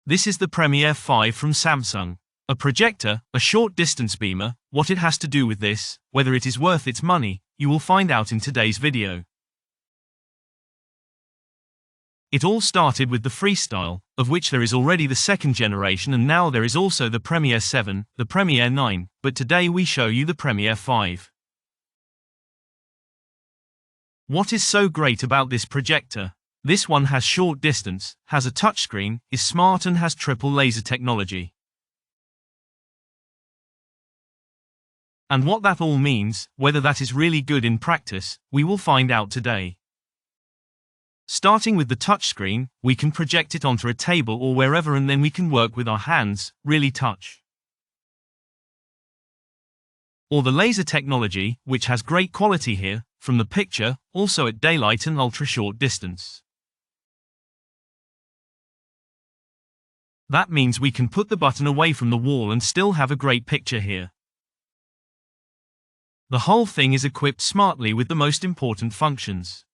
This is the Premiere 5 from Samsung. A projector, a short distance beamer. What it has to do with this, whether it is worth its money, you will find out in today's video. It all started with the Freestyle, of which there is already the second generation, and now there is also the Premiere 7, the Premiere 9, but today we show you the Premiere 5. What is so great about this projector? This one has short distance, has a touchscreen, is smart and has triple laser technology. And what that all means, whether that is really good in practice, we will find out today. Starting with the touchscreen, we can project it onto a table or wherever, and then we can work with our hands, really touch. Or the laser technology, which has great quality here, from the picture, also at daylight and ultra-short distance. That means we can put the button away from the wall and still have a great picture here. The whole thing is equipped smartly with the most important functions.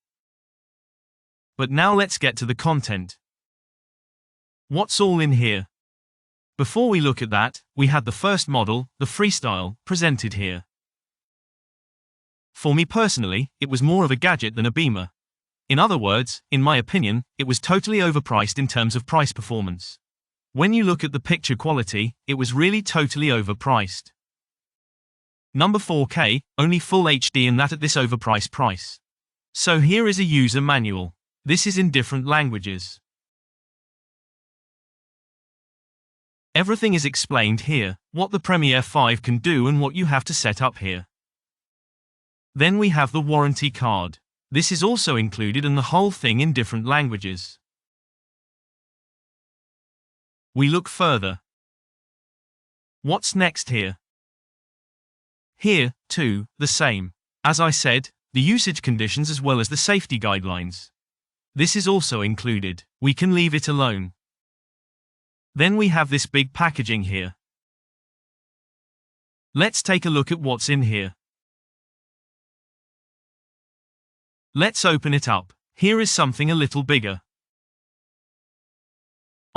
But now let's get to the content. What's all in here? Before we look at that, we had the first model, the Freestyle, presented here. For me personally, it was more of a gadget than a beamer. In other words, in my opinion, it was totally overpriced in terms of price performance. When you look at the picture quality, it was really totally overpriced. Number 4K, only full HD, and that at this overpriced price. So here is a user manual. This is in different languages. Everything is explained here, what the Premiere 5 can do and what you have to set up here. Then we have the warranty card. This is also included, and the whole thing in different languages. We look further. What's next here? Here, too, the same. As I said, the usage conditions as well as the safety guidelines. This is also included. We can leave it alone. Then we have this big packaging here. Let's take a look at what's in here. Let's open it up. Here is something a little bigger.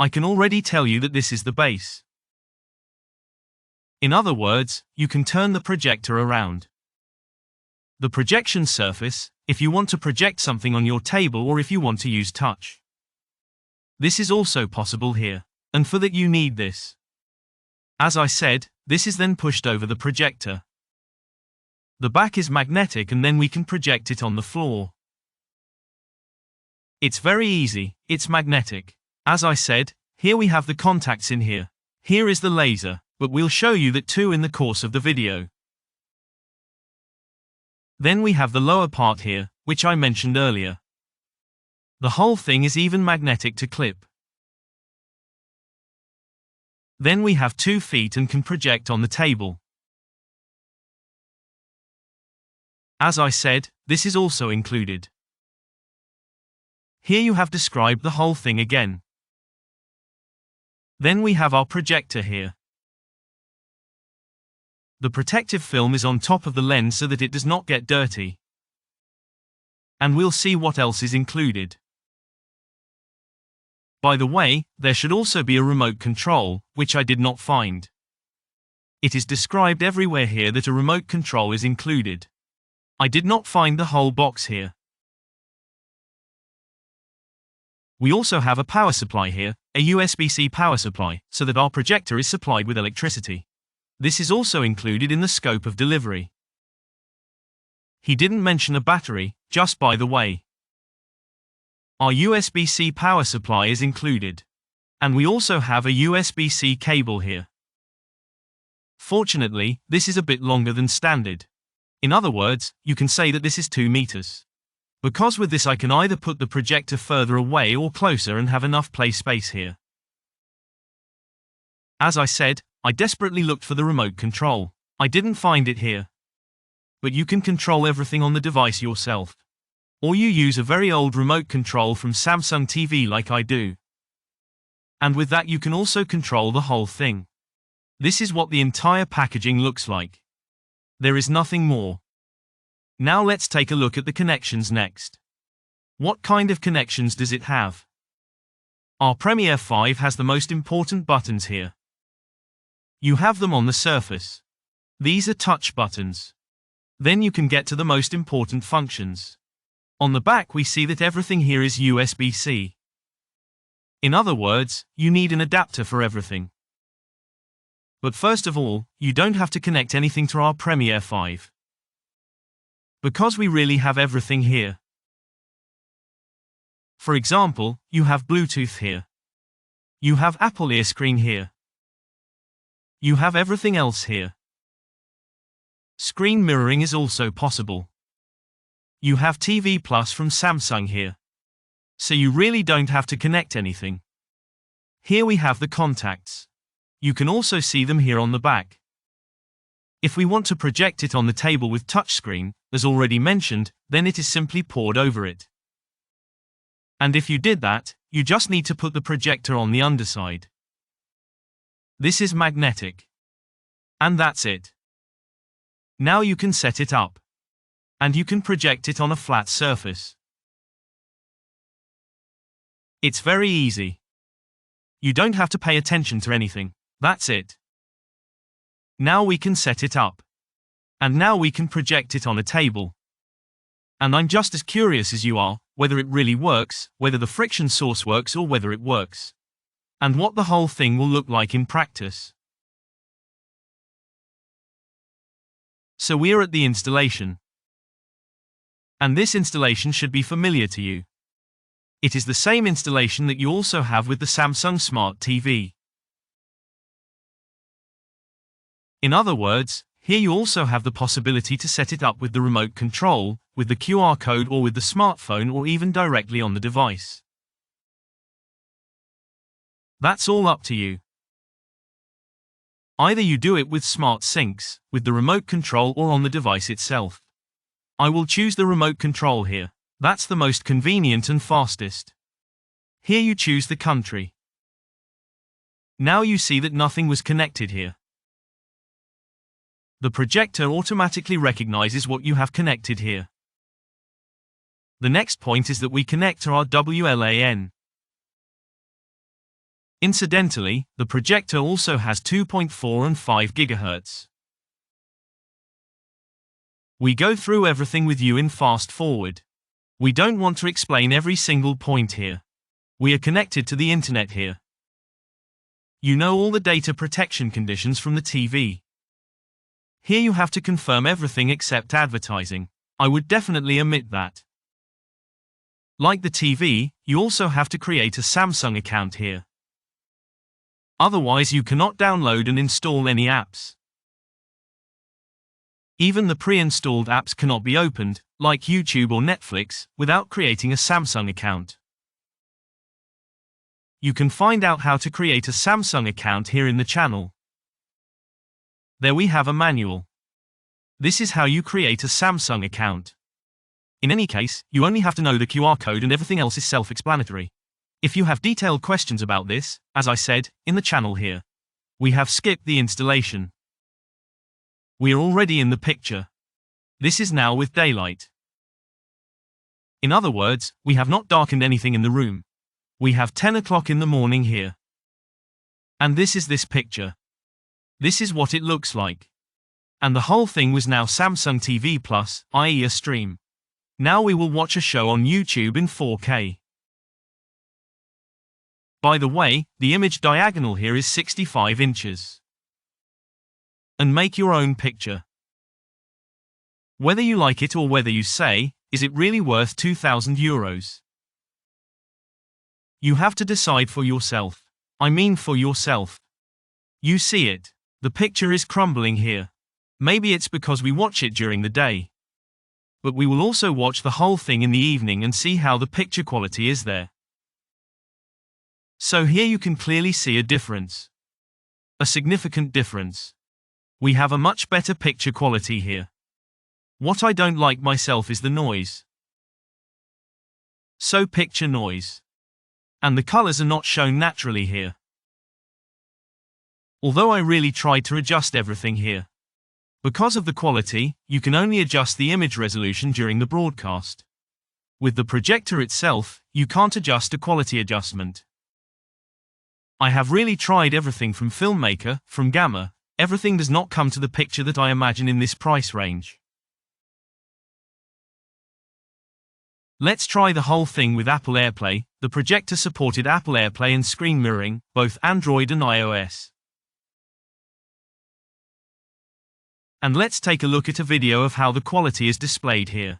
I can already tell you that this is the base. In other words, you can turn the projector around. The projection surface, if you want to project something on your table or if you want to use touch. This is also possible here, and for that you need this. As I said, this is then pushed over the projector. The back is magnetic and then we can project it on the floor. It's very easy, it's magnetic. As I said, here we have the contacts in here. Here is the laser, but we'll show you that too in the course of the video. Then we have the lower part here, which I mentioned earlier. The whole thing is even magnetic to clip. Then we have 2 feet and can project on the table. As I said, this is also included. Here you have described the whole thing again. Then we have our projector here. The protective film is on top of the lens so that it does not get dirty. And we'll see what else is included. By the way, there should also be a remote control, which I did not find. It is described everywhere here that a remote control is included. I did not find the whole box here. We also have a power supply here, a USB-C power supply, so that our projector is supplied with electricity. This is also included in the scope of delivery. He didn't mention a battery, just by the way. Our USB-C power supply is included. And we also have a USB-C cable here. Fortunately, this is a bit longer than standard. In other words, you can say that this is 2 meters. Because with this I can either put the projector further away or closer and have enough play space here. As I said, I desperately looked for the remote control. I didn't find it here. But you can control everything on the device yourself. Or you use a very old remote control from Samsung TV like I do. And with that you can also control the whole thing. This is what the entire packaging looks like. There is nothing more. Now let's take a look at the connections next. What kind of connections does it have? Our Premiere 5 has the most important buttons here. You have them on the surface. These are touch buttons. Then you can get to the most important functions. On the back we see that everything here is USB-C. In other words, you need an adapter for everything. But first of all, you don't have to connect anything to our Premiere 5. Because we really have everything here. For example, you have Bluetooth here. You have Apple Ear Screen here. You have everything else here. Screen mirroring is also possible. You have TV Plus from Samsung here. So you really don't have to connect anything. Here we have the contacts. You can also see them here on the back. If we want to project it on the table with touchscreen, as already mentioned, then it is simply poured over it. And if you did that, you just need to put the projector on the underside. This is magnetic. And that's it. Now you can set it up. And you can project it on a flat surface. It's very easy. You don't have to pay attention to anything. That's it. Now we can set it up. And now we can project it on a table. And I'm just as curious as you are, whether it really works, whether the friction source works or whether it works. And what the whole thing will look like in practice. So we're at the installation. And this installation should be familiar to you. It is the same installation that you also have with the Samsung Smart TV. In other words, here you also have the possibility to set it up with the remote control, with the QR code or with the smartphone or even directly on the device. That's all up to you. Either you do it with Smart Syncs, with the remote control or on the device itself. I will choose the remote control here. That's the most convenient and fastest. Here you choose the country. Now you see that nothing was connected here. The projector automatically recognizes what you have connected here. The next point is that we connect to our WLAN. Incidentally, the projector also has 2.4 and 5 GHz. We go through everything with you in fast forward. We don't want to explain every single point here. We are connected to the internet here. You know all the data protection conditions from the TV. Here you have to confirm everything except advertising. I would definitely omit that. Like the TV, you also have to create a Samsung account here. Otherwise you cannot download and install any apps. Even the pre-installed apps cannot be opened, like YouTube or Netflix, without creating a Samsung account. You can find out how to create a Samsung account here in the channel. There we have a manual. This is how you create a Samsung account. In any case, you only have to know the QR code and everything else is self-explanatory. If you have detailed questions about this, as I said, in the channel here. We have skipped the installation. We are already in the picture. This is now with daylight. In other words, we have not darkened anything in the room. We have 10 o'clock in the morning here. And this is this picture. This is what it looks like. And the whole thing was now Samsung TV Plus, i.e. a stream. Now we will watch a show on YouTube in 4K. By the way, the image diagonal here is 65 inches. And make your own picture. Whether you like it or whether you say, is it really worth €2,000? You have to decide for yourself. I mean for yourself. You see it. The picture is crumbling here. Maybe it's because we watch it during the day. But we will also watch the whole thing in the evening and see how the picture quality is there. So here you can clearly see a difference. A significant difference. We have a much better picture quality here. What I don't like myself is the noise. So picture noise. And the colors are not shown naturally here. Although I really tried to adjust everything here. Because of the quality, you can only adjust the image resolution during the broadcast. With the projector itself, you can't adjust a quality adjustment. I have really tried everything from filmmaker, from gamma, everything does not come to the picture that I imagine in this price range. Let's try the whole thing with Apple AirPlay. The projector supported Apple AirPlay and screen mirroring, both Android and iOS. And let's take a look at a video of how the quality is displayed here.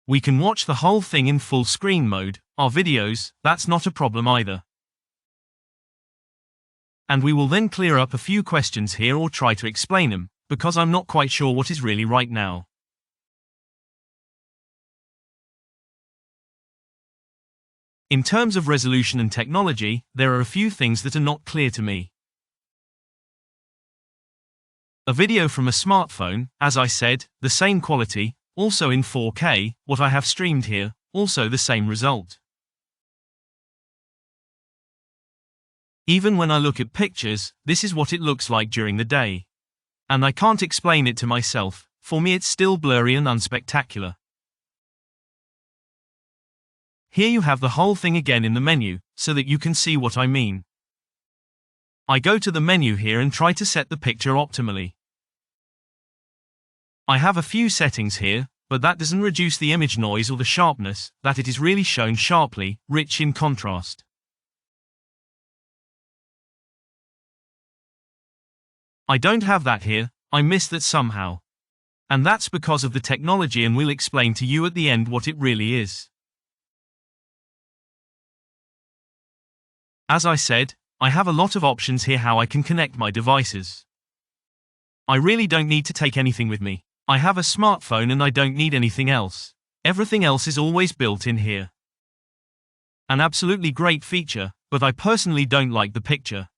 We can watch the whole thing in full screen mode, our videos, that's not a problem either. And we will then clear up a few questions here or try to explain them, because I'm not quite sure what is really right now. In terms of resolution and technology, there are a few things that are not clear to me. A video from a smartphone, as I said, the same quality, also in 4K, what I have streamed here, also the same result. Even when I look at pictures, this is what it looks like during the day. And I can't explain it to myself, for me it's still blurry and unspectacular. Here you have the whole thing again in the menu, so that you can see what I mean. I go to the menu here and try to set the picture optimally. I have a few settings here, but that doesn't reduce the image noise or the sharpness, that it is really shown sharply, rich in contrast. I don't have that here, I miss that somehow. And that's because of the technology, and we'll explain to you at the end what it really is. As I said, I have a lot of options here how I can connect my devices. I really don't need to take anything with me. I have a smartphone and I don't need anything else. Everything else is always built in here. An absolutely great feature, but I personally don't like the picture.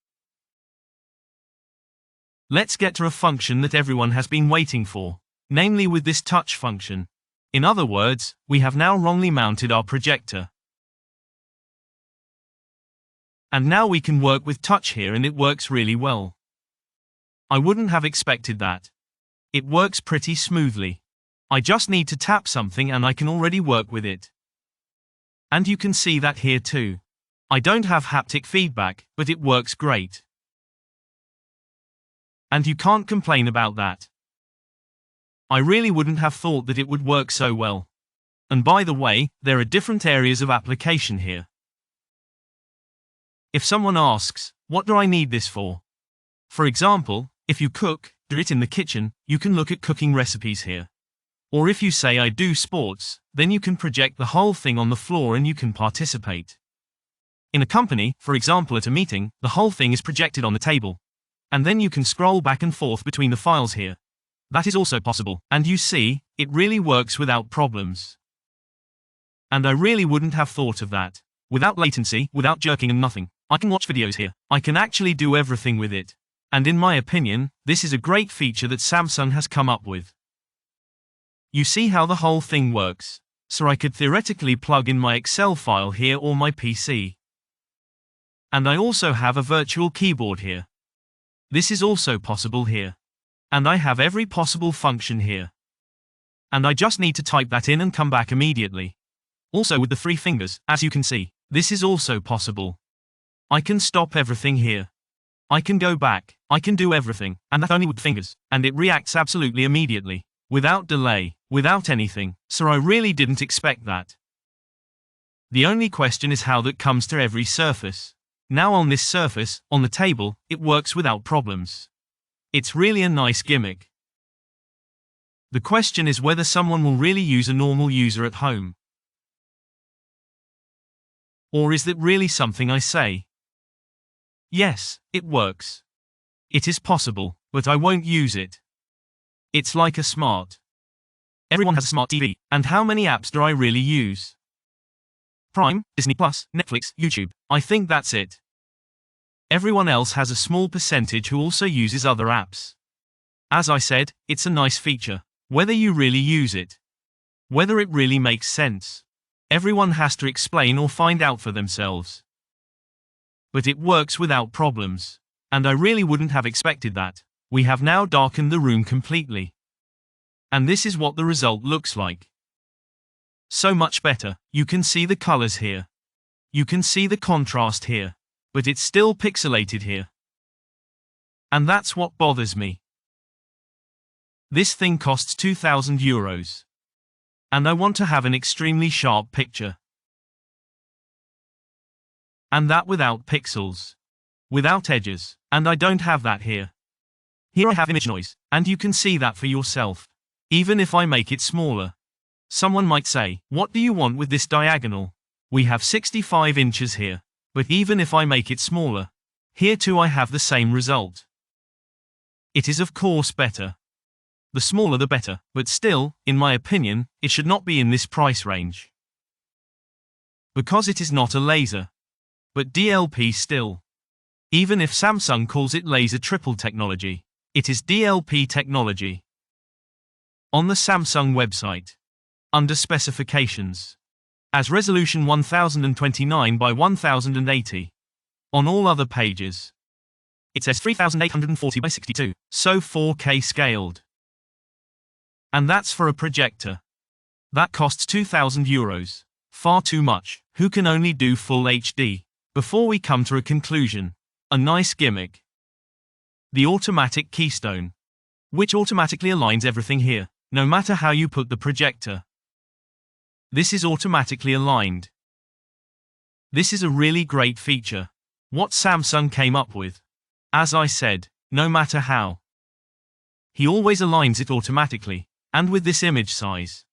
Let's get to a function that everyone has been waiting for, namely with this touch function. In other words, we have now wrongly mounted our projector. And now we can work with touch here, and it works really well. I wouldn't have expected that. It works pretty smoothly. I just need to tap something and I can already work with it. And you can see that here too. I don't have haptic feedback, but it works great. And you can't complain about that. I really wouldn't have thought that it would work so well. And by the way, there are different areas of application here. If someone asks, what do I need this for? For example, if you cook, do it in the kitchen, you can look at cooking recipes here. Or if you say I do sports, then you can project the whole thing on the floor and you can participate. In a company, for example at a meeting, the whole thing is projected on the table. And then you can scroll back and forth between the files here. That is also possible, and you see, it really works without problems. And I really wouldn't have thought of that. Without latency, without jerking and nothing. I can watch videos here. I can actually do everything with it. And in my opinion, this is a great feature that Samsung has come up with. You see how the whole thing works. So I could theoretically plug in my Excel file here or my PC. And I also have a virtual keyboard here. This is also possible here. And I have every possible function here. And I just need to type that in and come back immediately. Also with the 3 fingers, as you can see, this is also possible. I can stop everything here. I can go back, I can do everything, and that only with fingers, and it reacts absolutely immediately, without delay, without anything, so I really didn't expect that. The only question is how that comes to every surface. Now on this surface, on the table, it works without problems. It's really a nice gimmick. The question is whether someone will really use a normal user at home. Or is that really something I say? Yes, it works. It is possible, but I won't use it. It's like a smart. Everyone has a smart TV, and how many apps do I really use? Prime, Disney+, Netflix, YouTube, I think that's it. Everyone else has a small percentage who also uses other apps. As I said, it's a nice feature. Whether you really use it, whether it really makes sense, everyone has to explain or find out for themselves. But it works without problems. And I really wouldn't have expected that. We have now darkened the room completely. And this is what the result looks like. So much better. You can see the colors here. You can see the contrast here. but it's still pixelated here. And that's what bothers me. This thing costs €2,000. And I want to have an extremely sharp picture. And that without pixels. Without edges. And I don't have that here. Here I have image noise, and you can see that for yourself. Even if I make it smaller. Someone might say, what do you want with this diagonal? We have 65 inches here. But even if I make it smaller, here too I have the same result. It is of course better. The smaller the better, but still, in my opinion, it should not be in this price range. Because it is not a laser. But DLP still. Even if Samsung calls it laser triple technology, it is DLP technology. On the Samsung website. Under specifications. As resolution 1029 by 1080. On all other pages. It says 3840 by 62, so 4K scaled. And that's for a projector. That costs €2,000. Far too much. Who can only do full HD? Before we come to a conclusion. A nice gimmick. The automatic keystone. Which automatically aligns everything here, no matter how you put the projector. This is automatically aligned. This is a really great feature. What Samsung came up with. As I said, no matter how. He always aligns it automatically, and with this image size.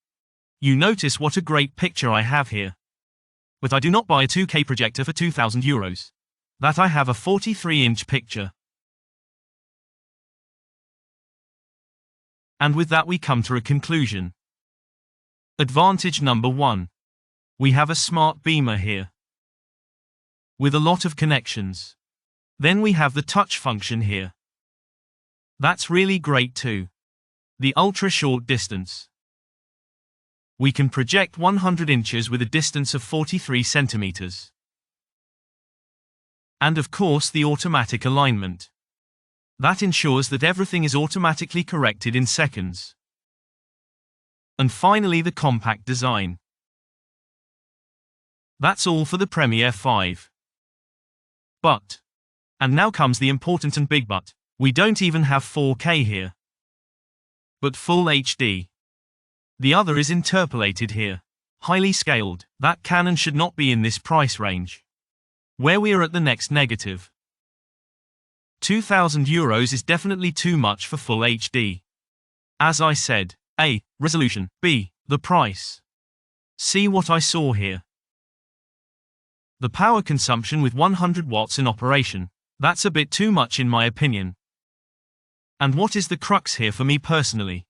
You notice what a great picture I have here. But I do not buy a 2K projector for €2,000. That I have a 43-inch picture. And with that we come to a conclusion. Advantage number 1. We have a smart beamer here. With a lot of connections. Then we have the touch function here. That's really great too. The ultra short distance. We can project 100 inches with a distance of 43 centimeters. And of course the automatic alignment. That ensures that everything is automatically corrected in seconds. And finally the compact design. That's all for the Premiere 5. But. And now comes the important and big but. We don't even have 4K here. But full HD. The other is interpolated here. Highly scaled. That can and should not be in this price range. Where we are at the next negative. €2,000 is definitely too much for full HD. As I said, A. Resolution. B. The price. See what I saw here. The power consumption with 100 watts in operation. That's a bit too much in my opinion. And what is the crux here for me personally?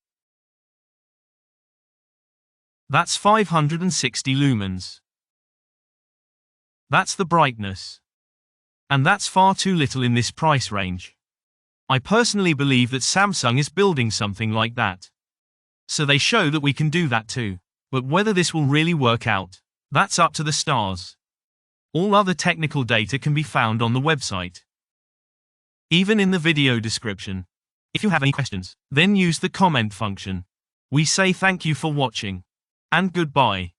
That's 560 lumens. That's the brightness. And that's far too little in this price range. I personally believe that Samsung is building something like that. So they show that we can do that too. But whether this will really work out, that's up to the stars. All other technical data can be found on the website. Even in the video description. If you have any questions, then use the comment function. We say thank you for watching. And goodbye.